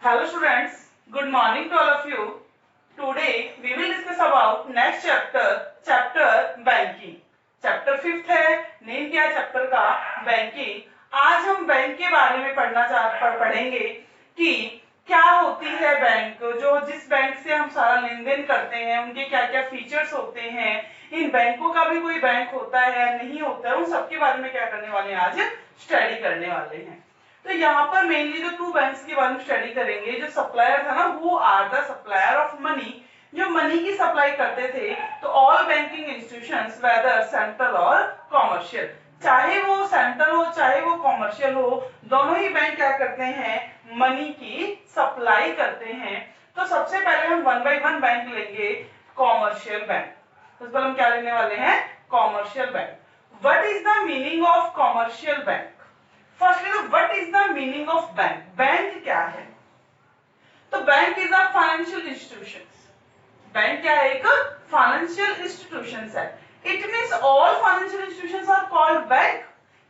Hello students, good morning to all of you. Today we will discuss about next chapter banking. Chapter fifth है, name क्या है chapter का? Banking. आज हम bank के बारे में पढ़ेंगे कि क्या होती है बैंक, जो जिस बैंक से हम सारा लेन देन करते हैं उनके क्या क्या फीचर्स होते हैं, इन बैंकों का भी कोई बैंक होता है या नहीं होता है, उन सबके बारे में क्या करने वाले हैं, आज स्टडी करने वाले हैं. तो यहाँ पर मेनली जो टू बैंक्स के बारे में स्टडी करेंगे. जो सप्लायर था ना, वो are the supplier of money, जो मनी की सप्लाई करते थे. तो all banking institutions whether central और कॉमर्शियल, चाहे वो सेंट्रल हो चाहे वो कॉमर्शियल हो, दोनों ही बैंक क्या करते हैं, मनी की सप्लाई करते हैं. तो सबसे पहले हम वन बाय वन बैंक लेंगे. कॉमर्शियल बैंक, सबसे पहले हम क्या लेने वाले हैं, commercial bank. What is the meaning of commercial bank? Firstly तो what is the meaning of bank? Bank क्या है? तो bank is a financial institution. Bank क्या है? एक फाइनेंशियल इंस्टीट्यूशन है. It means all financial institutions are called bank.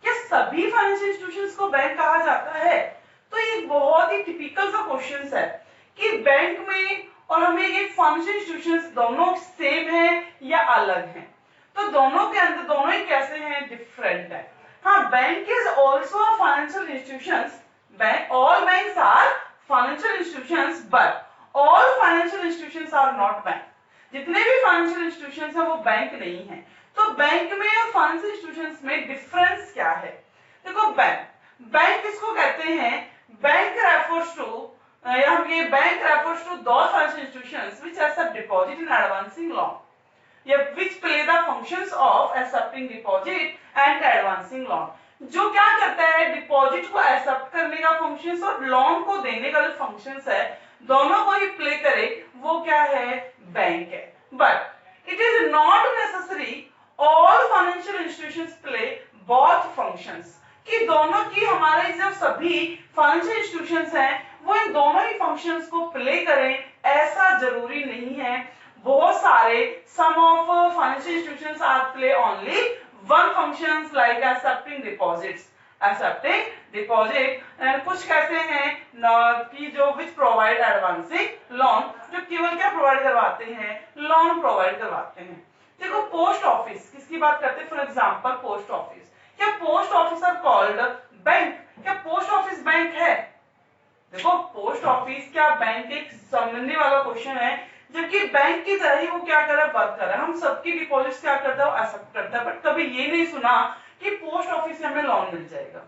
क्या सभी फाइनेंशियल इंस्टीट्यूशंस को बैंक कहा जाता है? तो ये बहुत ही टिपिकल सा क्वेश्चन है कि बैंक में और हमें एक फाइनेंशियल इंस्टीट्यूशंस दोनों सेम है या अलग हैं. तो दोनों के अंदर दोनों ही कैसे हैं, डिफरेंट है. हाँ, bank is also a financial institutions. Bank, all banks are financial institutions but all financial institutions are not bank. जितने भी फाइनेंशियल इंस्टीट्यूशंस हैं वो बैंक नहीं है. तो बैंक में और फाइनेंशियल इंस्टीट्यूशंस में डिफरेंस क्या है? देखो, बैंक किसको कहते हैं? Bank refers to bank refers to those financial institutions which accept deposit in advancing loan, which play the functions of accepting deposit and advancing loan. जो क्या करता है, डिपॉजिट को एक्सेप्ट करने का फंक्शंस और लोन को देने का जो फंक्शंस है, दोनों को ही प्ले करे, वो क्या है, बैंक है. But it is not necessary all financial institutions play both functions, कि दोनों की हमारे जो सभी फाइनेंशियल इंस्टीट्यूशंस हैं वो इन दोनों ही फंक्शंस को प्ले करें, ऐसा जरूरी नहीं है. बहुत सारे some of financial institutions are play only one functions like accepting deposits. Accepting deposit and कुछ कैसे हैं कि जो which provide advancing loan, जो केवल क्या प्रोवाइड करवाते हैं, लोन प्रोवाइड करवाते हैं. देखो, पोस्ट ऑफिस किसकी बात करते हैं? For example post office. क्या post office are called bank? क्या पोस्ट ऑफिस बैंक है? देखो, पोस्ट ऑफिस क्या बैंक एक समझने वाला क्वेश्चन है, जबकि बैंक की तरह ही वो क्या कर रहा है, वर्क कर रहा है. हम सबकी डिपॉजिट्स क्या करता है, वो एक्सेप्ट करता है. बट कभी ये नहीं सुना कि पोस्ट ऑफिस से हमें लोन मिल जाएगा.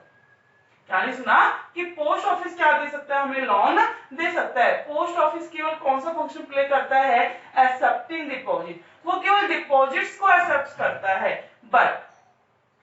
क्या नहीं सुना कि पोस्ट ऑफिस क्या दे सकता है, हमें लोन दे सकता है. पोस्ट ऑफिस केवल कौन सा फंक्शन प्ले करता है, एक्सेप्टिंग डिपॉजिट. वो केवल डिपॉजिट्स को एक्सेप्ट करता है. बट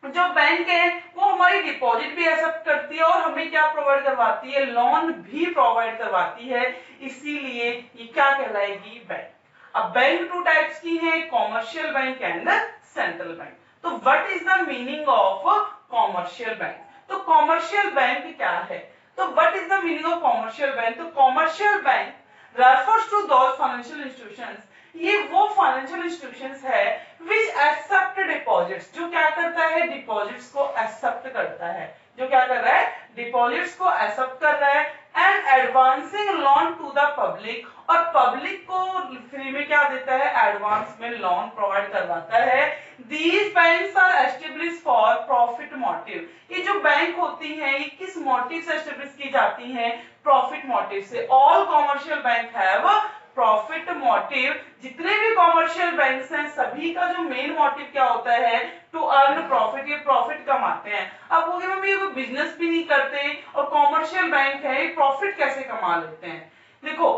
जो बैंक है वो हमारी डिपॉजिट भी एक्सेप्ट करती है और हमें क्या प्रोवाइड करवाती है, लोन भी प्रोवाइड करवाती है. इसीलिए ये क्या कहलाएगी, बैंक. अब बैंक टू टाइप्स की है, commercial bank and central bank. तो what is the meaning of commercial bank? तो कॉमर्शियल बैंक क्या है? तो what is the meaning of commercial bank? तो commercial bank refers to those financial institutions, ये वो फाइनेंशियल इंस्टीट्यूशंस है which accept deposits, जो क्या करता है, डिपॉजिट्स को एक्सेप्ट करता है. जो क्या कर रहा है, डिपॉजिट्स को एक्सेप्ट कर रहा है. And advancing loan to the public, और पब्लिक को फ्री में क्या देता है, एडवांस में लोन प्रोवाइड करवाता है. These banks are established for profit motive. ये जो बैंक होती हैं ये किस मोटिव से एस्टेब्लिश की जाती हैं, प्रॉफिट मोटिव से. All commercial bank have profit motive. जितने भी कॉमर्शियल बैंक्स हैं सभी का जो मेन मोटिव क्या होता है, टू अर्न प्रॉफिट. ये प्रॉफिट कमाते हैं. अब वो मैम ये बिजनेस भी नहीं करते और कॉमर्शियल बैंक है, ये प्रॉफिट कैसे कमा लेते हैं? देखो,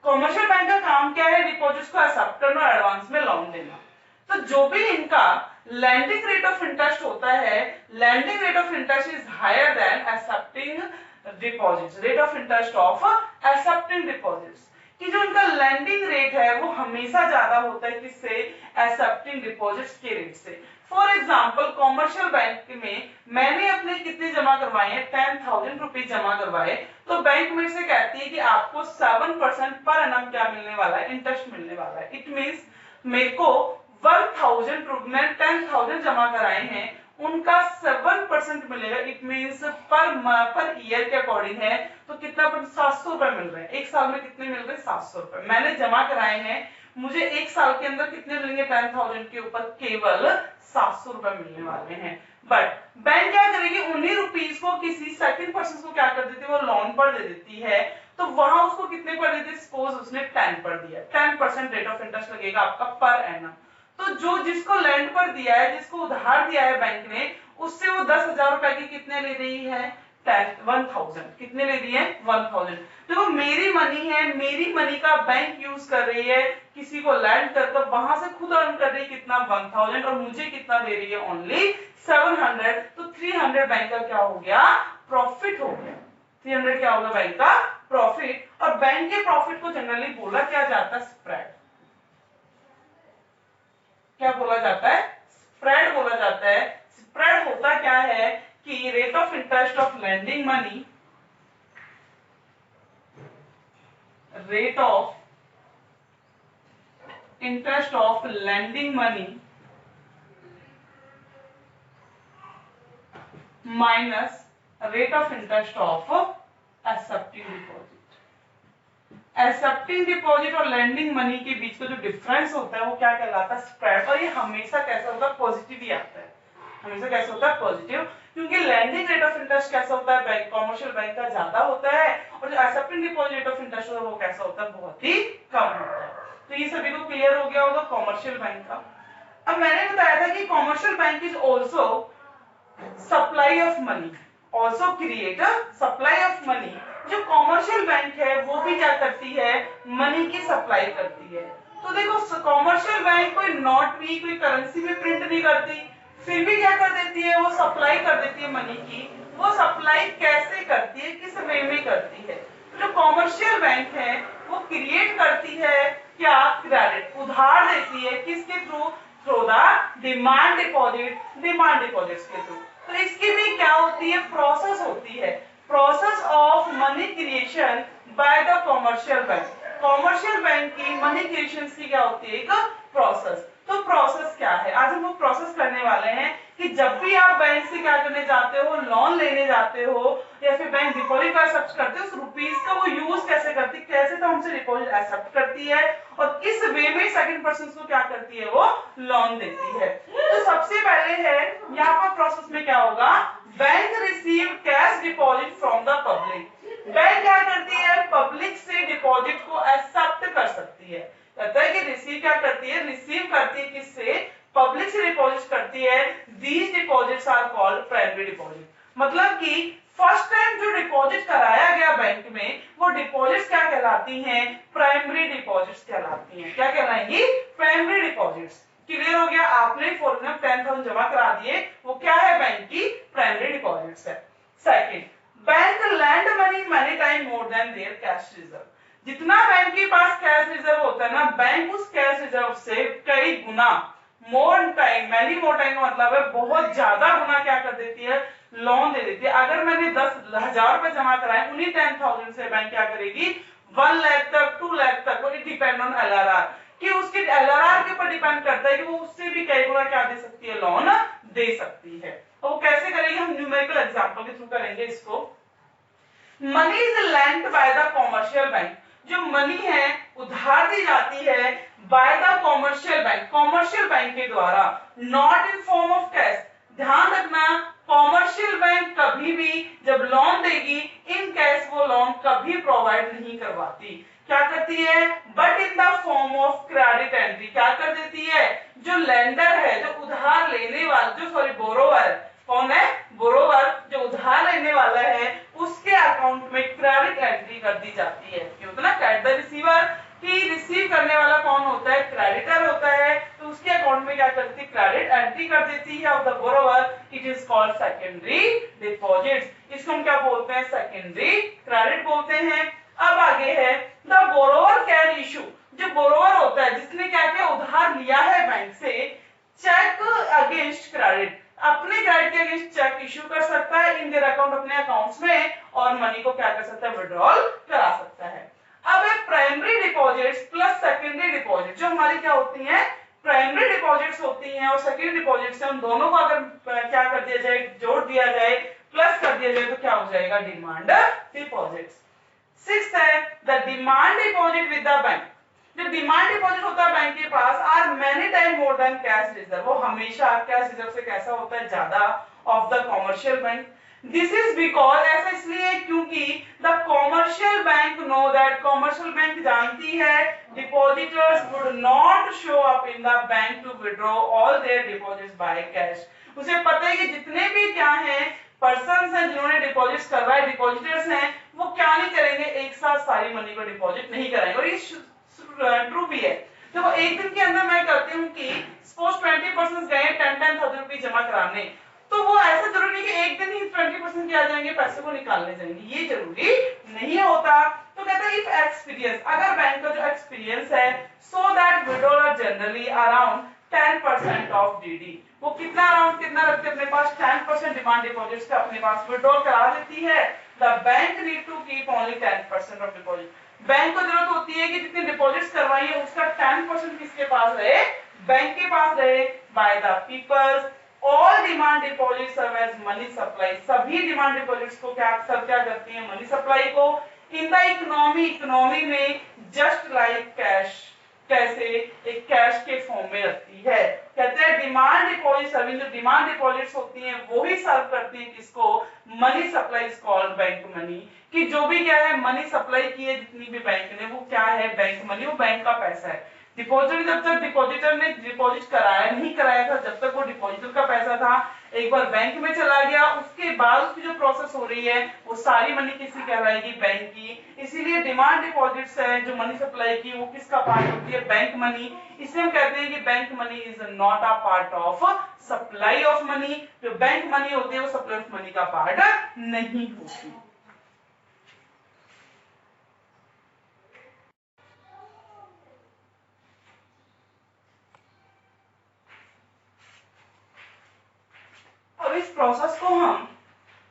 कॉमर्शियल बैंक का काम क्या है, डिपॉजिट्स को एक्सेप्ट करना और एडवांस में लोन देना. तो जो भी इनका लैंडिंग रेट ऑफ इंटरेस्ट होता है, lending rate of interest is higher than accepting deposits. Rate of interest of accepting deposits, कि जो इनका लैंडिंग रेट है वो हमेशा ज्यादा होता है किससे, एक्सेप्टिंग डिपॉजिट्स के रेट से. फॉर एग्जांपल कॉमर्शियल बैंक में मैंने अपने कितने जमा करवाए हैं, 10,000 रुपीज जमा करवाए. तो बैंक मेरे से कहती है कि आपको 7% पर एनम क्या मिलने वाला है, इंटरेस्ट मिलने वाला है. इट मींस मेरे को 1,000 रुपए, 10,000 जमा कराए हैं, उनका 7% मिलेगा, इट मीन्स पर ईयर के अकॉर्डिंग है तो कितना 700 रुपए मिल रहे हैं। एक साल में कितने मिल रहे हैं? 700 रुपए मैंने जमा कराए हैं, मुझे एक साल के अंदर कितने मिलेंगे? 10,000 के ऊपर केवल 700 रुपए मिलने वाले हैं। बट बैंक क्या करेगी? उन्हीं रुपीस को किसी सेकंड पर्सन को क्या कर देती है? वो लोन पर दे देती है, तो वहां उसको कितने पर देती है? सपोज उसने 10 पर दिया, 10% रेट ऑफ इंटरेस्ट लगेगा आपका पर एनम। तो जो जिसको लैंड पर दिया है, जिसको उधार दिया है बैंक ने, उससे वो 10,000 रुपए की कितने ले रही है? 1000। कितने ले रही है? 1000। देखो मेरी मनी है, मेरी मनी का बैंक यूज कर रही है, किसी को लैंड कर, तो वहां से खुद अर्न कर रही है कितना? 1000, और मुझे कितना दे रही है? ओनली 700। तो 300 बैंक का क्या हो गया? प्रॉफिट हो गया। 300 क्या होगा? बैंक का प्रॉफिट। और बैंक के प्रॉफिट को जनरली बोला क्या जाता है? स्प्रेड। क्या बोला जाता है? स्प्रेड बोला जाता है। स्प्रेड होता क्या है कि rate of interest of lending money, rate of interest of lending money minus rate of interest of accepting deposit. Accepting deposit और लैंडिंग मनी के बीच का जो डिफरेंस होता है वो क्या कहलाता है? स्प्रेड। और ये हमेशा कैसा होता है? पॉजिटिव ही आता है। हमेशा कैसा होता है? पॉजिटिव। क्योंकि लैंडिंग रेट ऑफ इंटरेस्ट कैसा होता है? बैंक, कॉमर्शियल बैंक का ज्यादा होता है, और जो accepting deposit rate of interest होता है वो कैसा होता है? बहुत ही कम होता है। तो ये सभी को क्लियर हो गया होगा कॉमर्शियल बैंक का। अब मैंने बताया था कि commercial bank is also supply of money, also create supply of money. जो कॉमर्शियल बैंक है वो भी क्या करती है? मनी की सप्लाई करती है। तो देखो कॉमर्शियल बैंक कोई नोट भी, कोई करेंसी भी प्रिंट नहीं करती, फिर भी क्या कर देती है? वो सप्लाई कर देती है मनी की। वो सप्लाई कैसे करती है? किस वे में करती है? जो कॉमर्शियल बैंक है वो क्रिएट करती है क्या? क्रेडिट, उधार देती है। किसके through? Through the demand deposit, demand deposits के थ्रू। तो इसकी भी क्या होती है? प्रोसेस होती है, process of money creation by the commercial bank. Commercial bank की मनी क्रिएशन की क्या होती है? एक प्रोसेस। तो प्रोसेस क्या है? आज हम वो प्रोसेस करने वाले हैं कि जब भी आप बैंक से क्या करने जाते हो? लोन लेने जाते हो, या फिर बैंक डिपॉजिट का एक्सेप्ट करते हो, उस रुपीस का वो यूज कैसे करती है, कैसे तो हमसे डिपॉजिट एक्सेप्ट करती है, और किस वे में सेकंड पर्सन को क्या करती है? वो लोन देती है। तो सबसे पहले है यहाँ पर प्रोसेस में क्या होगा? Bank receive cash deposit from the public. Bank क्या करती है? पब्लिक से डिपॉजिट को एक्सेप्ट कर सकती है। कहता है कि रिसीव क्या करती है? रिसीव करती है किससे? पब्लिक से डिपॉजिट करती है। These deposits are called primary deposit. मतलब कि फर्स्ट टाइम जो डिपॉजिट कराया गया बैंक में, वो डिपॉजिट्स क्या कहलाती हैं? प्राइमरी डिपॉजिट्स कहलाती हैं। क्या कहलाएंगी? Primary deposits. क्लियर हो गया? आपने फॉर 10,000 जमा करा दिए, वो क्या है? बैंक की प्राइमरी डिपॉजिट्स है। Second, bank lend money many time more than their cash reserve. जितना बैंक के पास कैश रिजर्व होता है ना, बैंक उस कैश रिजर्व से कई गुना, more time, many more time का मतलब है बहुत ज्यादा गुना क्या कर देती है? लोन दे देती है। अगर मैंने 10,000 रुपए जमा कराए, उन्हीं 10,000 से बैंक क्या करेगी? 1 लाख तक, 2 लाख तक, वो डिपेंड ऑन एलआरआर, कि उसके एलआरआर के ऊपर डिपेंड करता है कि वो उससे भी कई गुना क्या दे सकती है? लोन दे सकती है। तो वो कैसे करेगी? हम न्यूमेरिकल एग्जांपल के थ्रू करेंगे इसको। Money is lent by the commercial bank. जो मनी है उधार दी जाती है by the commercial bank, commercial bank के द्वारा, not in form of cash. ध्यान रखना, कॉमर्शियल बैंक कभी भी जब लोन देगी, इन कैश वो लोन कभी प्रोवाइड नहीं करवाती। क्या करती है? But in the form of credit entry. क्या कर देती है? जो लेंडर है, जो उधार लेने वाला, जो सॉरी बोरोवर, कौन है? बोरोवर, जो उधार लेने वाला है, उसके अकाउंट में क्रेडिट एंट्री कर दी जाती है। क्यों? तो ना क्रेडिट द रिसीवर, कि रिसीव करने वाला कौन होता है? क्रेडिटर होता है, तो उसके अकाउंट में क्या करती है? क्रेडिट एंट्री कर देती है of the borrower. It is called secondary deposits. इसको हम क्या बोलते हैं? सेकेंडरी क्रेडिट बोलते हैं। अब आगे है द बोरोवर कैन इशू। जो बोरोवर होता है, जिसने क्या किया? उधार लिया है बैंक से, चेक अगेंस्ट क्रेडिट, अपने क्रेडिट के अगेंस्ट चेक इशू कर सकता है इन देयर अकाउंट, अपने अकाउंट्स में, और मनी को क्या कर सकता है? विड्रॉल करा सकता है। अब है primary deposits plus secondary deposit. जो हमारी क्या होती हैं? प्राइमरी डिपॉजिट्स होती हैं, और सेकेंडरी डिपॉजिट्स हैं। उन दोनों को अगर क्या कर दिया जाए? जोड़ दिया जाए, जाएगा डिमांड डिपॉजिट। सिक्स्थ है the demand deposit with the bank. जो डिमांड डिपॉजिट होता है बैंक के पास are many time more than cash reserve, वो हमेशा कैश रिजर्व से कैसा होता है, ज्यादा of the commercial bank. This is because, ऐसा इसलिए क्योंकि the commercial bank know that, commercial bank जानती है depositors would not show up in the bank to withdraw all their deposits by cash. उसे पता है कि जितने भी क्या हैं पर्संस हैं जिन्होंने डिपॉजिट्स करवाए, डिपॉजिटर्स हैं, वो क्या नहीं करेंगे, एक साथ सारी मनी को डिपॉजिट नहीं कराएंगे। और ये ट्रू भी है। देखो एक दिन के अंदर मैं कहती हूँ कि सपोज 20% गए 10,000 रुपए जमा कराने, तो वो ऐसा जरूरी नहीं कि एक दिन ही 20% क्या जाएंगे, पैसे को निकालने जाएंगे, ये जरूरी नहीं होता। तो कहता है इफ एक्सपीरियंस, अगर बैंक का जो एक्सपीरियंस है, so that withdrawal are generally around 10% of DD, वो कितना अराउंड कितना रखते हैं अपने पास, 10% डिमांड डिपॉजिट्स का अपने पास विड्रॉल करा देती है। The bank need to keep only 10% of deposit. Bank को जरूरत होती है कि जितने डिपॉजिट्स करवाई है उसका 10% किसके पास रहे, बैंक के पास रहे। By the peoples all demand deposit serve as money supply, सभी डिमांड डिपॉजिट्स को क्या करती हैं, मनी सप्लाई को। इन द इकोनॉमी, इकोनॉमी में जस्ट लाइक कैश, कैसे, एक कैश के फॉर्म में रखती है। कहते हैं डिमांड डिपॉजिट सर्विंग, जो डिमांड डिपॉजिट्स होती हैं वो ही सर्व करती हैं किसको, money supply is called bank money, कि जो भी क्या है मनी सप्लाई की है जितनी भी बैंक ने, वो क्या है बैंक मनी, वो बैंक का पैसा है। डिपॉजिट जब तक डिपॉजिटर ने डिपॉजिट कराया नहीं कराया था, जब तक वो डिपॉजिटर का पैसा था, एक बार बैंक में चला गया उसके बाद उसकी जो प्रोसेस हो रही है वो सारी मनी किसकी कहलाएगी, बैंक की। इसीलिए डिमांड डिपॉजिट्स है जो मनी सप्लाई की, वो किसका पार्ट होती है, बैंक मनी। इसलिए हम कहते हैं कि bank money is not a part of supply of money. जो बैंक मनी होती है वो सप्लाई ऑफ मनी का पार्ट नहीं होती। अब इस प्रोसेस को हम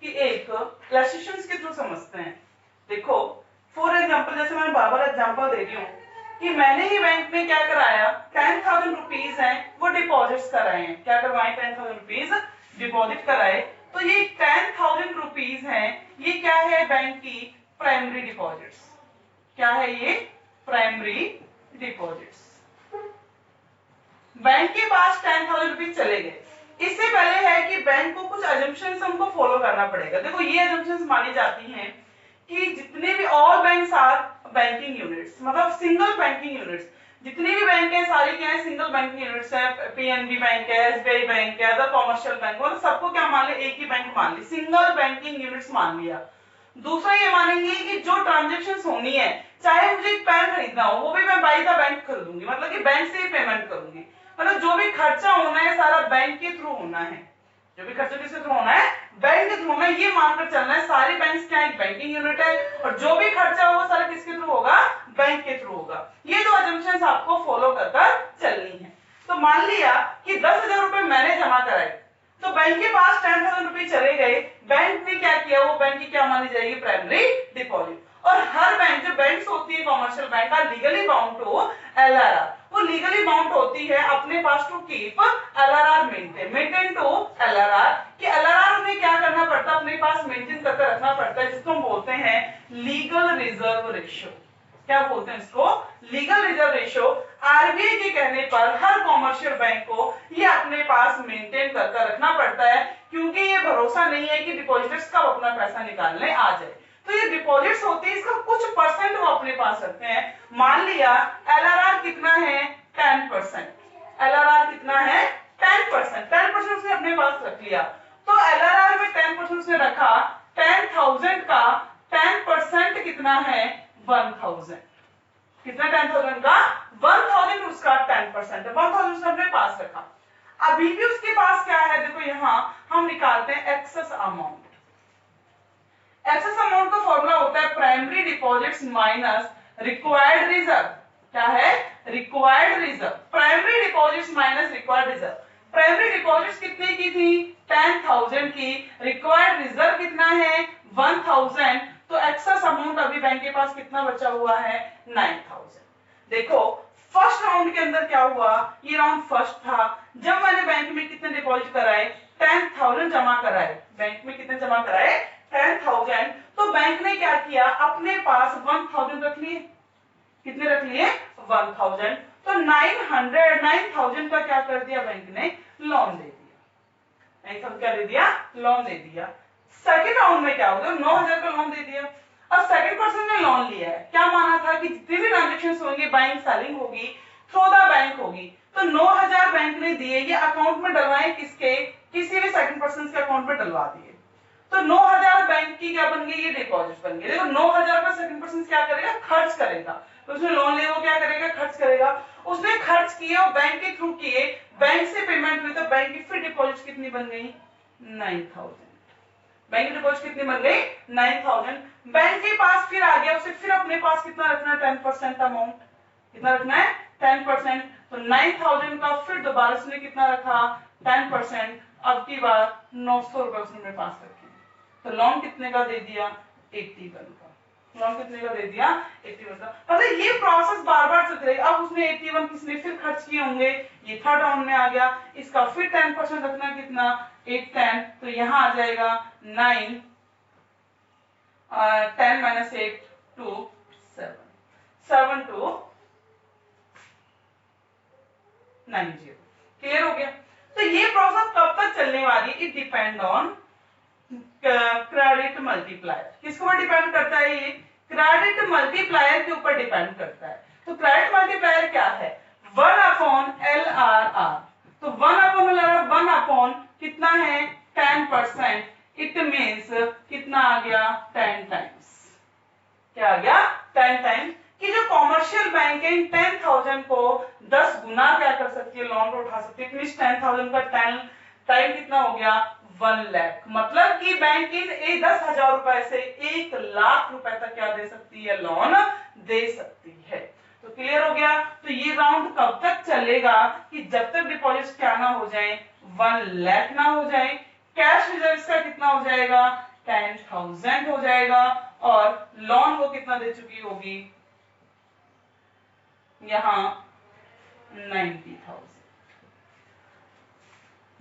कि एक इलस्ट्रेशंस के थ्रू समझते हैं। देखो फॉर एग्जांपल, जैसे मैं बार बार एग्जांपल दे रही हूँ कि मैंने ही बैंक में क्या कराया, 10,000 रुपीज है वो डिपॉजिट्स कराए हैं, क्या करवाए, 10,000 रुपीज डिपॉजिट कराए। तो ये 10,000 रुपीज है, ये क्या है, बैंक की प्राइमरी डिपॉजिट्स। क्या है ये, प्राइमरी डिपॉजिट्स। बैंक के पास 10,000 रुपीज चले गए। इससे पहले है कि बैंक को कुछ अजम्पशंस हमको फॉलो करना पड़ेगा। देखो ये अजम्पशंस मानी जाती हैं कि जितने भी all banks are banking units, मतलब सिंगल बैंकिंग यूनिट्स, जितनी भी बैंक है सारी क्या है, सिंगल बैंकिंग यूनिट्स है। पीएनबी बैंक है, एसबीआई बैंक है, अदर कॉमर्शियल बैंक, मतलब सबको क्या मान ले, एक ही बैंक मान ली, सिंगल बैंकिंग यूनिट्स मान लिया। दूसरा ये मानेंगे कि जो ट्रांजेक्शन्स होनी है, चाहे मुझे एक पेन खरीदना हो वो भी मैं बाई द बैंक खरीदूंगी, मतलब कि बैंक से ही पेमेंट करूंगी। मतलब जो भी खर्चा होना है सारा बैंक के थ्रू होना है, जो भी खर्चा किसके थ्रू होना है, बैंक के थ्रू होना है, ये मानकर चलना है सारी बैंक क्या एक बैंकिंग यूनिट है, और जो भी खर्चा होगा सारा किसके थ्रू होगा, बैंक के थ्रू होगा। ये दो अजम्पशंस आपको फॉलो कर चलनी है। तो मान लिया कि 10,000 रुपए मैंने जमा कराए, तो बैंक के पास 10,000 रुपए चले गए, बैंक ने क्या किया, वो बैंक की क्या मानी जाएगी, प्राइमरी डिपॉजिट। और हर बैंक, जो बैंक्स होती है commercial bank, are legally bound to LRR, वो लीगली बाउंड होती है अपने पास to keep LRR maintain to LRR, कि एलआरआर में क्या करना पड़ता है, अपने पास मेंटेन करके रखना पड़ता है, जिसको हम बोलते हैं लीगल रिजर्व रेशियो। क्या बोलते हैं इसको, लीगल रिजर्व रेशियो। आरबीआई के कहने पर हर कॉमर्शियल बैंक को ये अपने पास मेंटेन करके रखना पड़ता है, क्योंकि ये भरोसा नहीं है कि डिपॉजिटर्स कब अपना पैसा निकालने आ जाए। तो ये डिपॉजिट्स होते हैं, इसका कुछ परसेंट वो अपने पास रखते हैं। मान लिया एलआरआर कितना है, 10%। एलआरआर कितना है, 10%। 10% उसने अपने पास रख लिया, तो एलआरआर में 10% उसने रखा, 10,000 का 10% कितना है, 1,000। कितना 10,000 का, 1,000 उसका 10% है, 1,000 उसने अपने पास रखा। अभी भी उसके पास क्या है, देखो यहां हम निकालते हैं एक्सेस अमाउंट। एक्सेस अमाउंट का फॉर्मूला होता है primary deposits minus required reserve. क्या है, required reserve. Primary deposits minus required reserve. Primary deposits कितने की थी, 10,000 की, रिक्वायर्ड रिजर्व कितना है, 1,000, तो एक्सेस अमाउंट अभी बैंक के पास कितना बचा हुआ है, 9,000। देखो फर्स्ट राउंड के अंदर क्या हुआ, ये राउंड फर्स्ट था, जब मैंने बैंक में कितने डिपॉजिट कराए, 10,000 जमा कराए, बैंक में कितने जमा कराए, 10,000, तो बैंक ने क्या किया, अपने पास 1,000 रख लिए। कितने रख लिए, 1,000। तो 9,000 का क्या कर दिया बैंक ने, लोन दे दिया। 9,000 क्या दे दिया, लोन दे दिया। सेकंड राउंड में क्या होगा, 9,000 का लोन दे दिया। अब सेकंड पर्सन ने लोन लिया है, क्या माना था कि जितनी भी ट्रांजेक्शन होंगे बाइंग सेलिंग होगी थ्रू द बैंक होगी। तो 9,000 बैंक ने दिए, ये अकाउंट में डलवाए किसके, किसी भी सेकंड पर्सन के अकाउंट में डलवा दिए। तो 9,000 बैंक की क्या बन गई, ये डिपॉजिट बन गई। देखो 9,000 पर सेकंड पर्सन क्या करेगा, खर्च करेगा। तो उसने लोन लिया, वो क्या करेगा, खर्च करेगा। उसने खर्च किए और बैंक के थ्रू किए, बैंक से पेमेंट हुई, तो बैंक की फिर डिपॉजिट कितनी बन गई, 9,000। बैंक की डिपॉजिट कितनी बन गई, 9,000। बैंक के पास फिर आ गया, उसे फिर अपने पास कितना रखना है, 10% अमाउंट। कितना रखना है, 10%। तो 9,000 का फिर दोबारा उसने कितना रखा, 10%। अब की बार 900 रुपए उसने मेरे पास रखे। तो लोन कितने का दे दिया, 81 का। लोन कितने का दे दिया, 81 का। मतलब ये प्रोसेस बार बार चलती रहेगी। अब उसने 81 किसने फिर खर्च किए होंगे, ये थर्ड राउंड में आ गया। इसका फिर 10% रखना, कितना, 810। तो यहां आ जाएगा 9 10 माइनस 8 2 7 7 2 90। क्लियर हो गया। तो ये प्रोसेस कब तक चलने वाली, it depend on credit multiplier. किसके ऊपर डिपेंड करता है, ये क्रेडिट मल्टीप्लायर के ऊपर डिपेंड करता है। तो क्रेडिट मल्टीप्लायर क्या है, 1/LRR। तो 1/LRR 1 कितना है, 10%। इट मीन्स कितना आ गया, 10 टाइम्स। क्या आ गया, 10 टाइम्स। कि जो कॉमर्शियल बैंक है इन 10,000 को 10 गुना क्या कर सकती है, लोन पर उठा सकती है। 10,000 का 10 टाइम कितना हो गया, 1 लाख। मतलब कि बैंक इन 10,000 रुपए से 1 लाख रुपए तक क्या दे सकती है, लोन दे सकती है। तो क्लियर हो गया। तो ये राउंड कब तक चलेगा, कि जब तक डिपॉजिट क्या ना हो जाए, 1 लाख ना हो जाए। कैश रिजर्व का कितना हो जाएगा, 10,000 हो जाएगा। और लोन वो कितना दे चुकी होगी, यहां 90,000।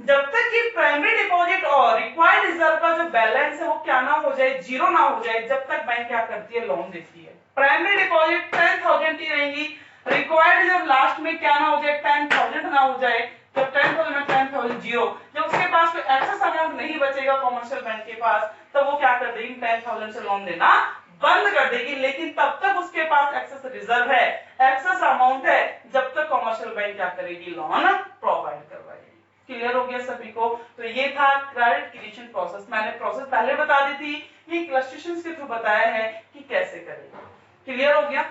जब तक कि प्राइमरी डिपॉजिट और रिक्वायर्ड रिजर्व का जो बैलेंस है वो क्या ना हो जाए, जीरो ना हो जाए, जब तक बैंक क्या करती है, लोन देती है। प्राइमरी डिपॉजिट 10,000 की रहेंगी, रिक्वायर्ड रिजर्व लास्ट में क्या ना हो जाए, 10,000 ना हो जाए। जब 10,000 में 10,000 जीरो, जब उसके पास कोई एक्सेस अमाउंट नहीं बचेगा कॉमर्शियल बैंक के पास, तब वो क्या कर देगी, 10,000 से लोन देना बंद कर देगी। लेकिन तब तक उसके पास एक्सेस रिजर्व है, एक्सेस अमाउंट है, जब तक कॉमर्शियल बैंक क्या करेगी, लोन प्रोवाइड करवाएगी। क्लियर हो गया सभी को। तो ये था क्रेडिट क्रिएशन प्रोसेस। मैंने प्रोसेस पहले बता दी थी, ये क्लस्ट्रेशंस के थ्रू बताया है कि कैसे करें। क्लियर हो गया।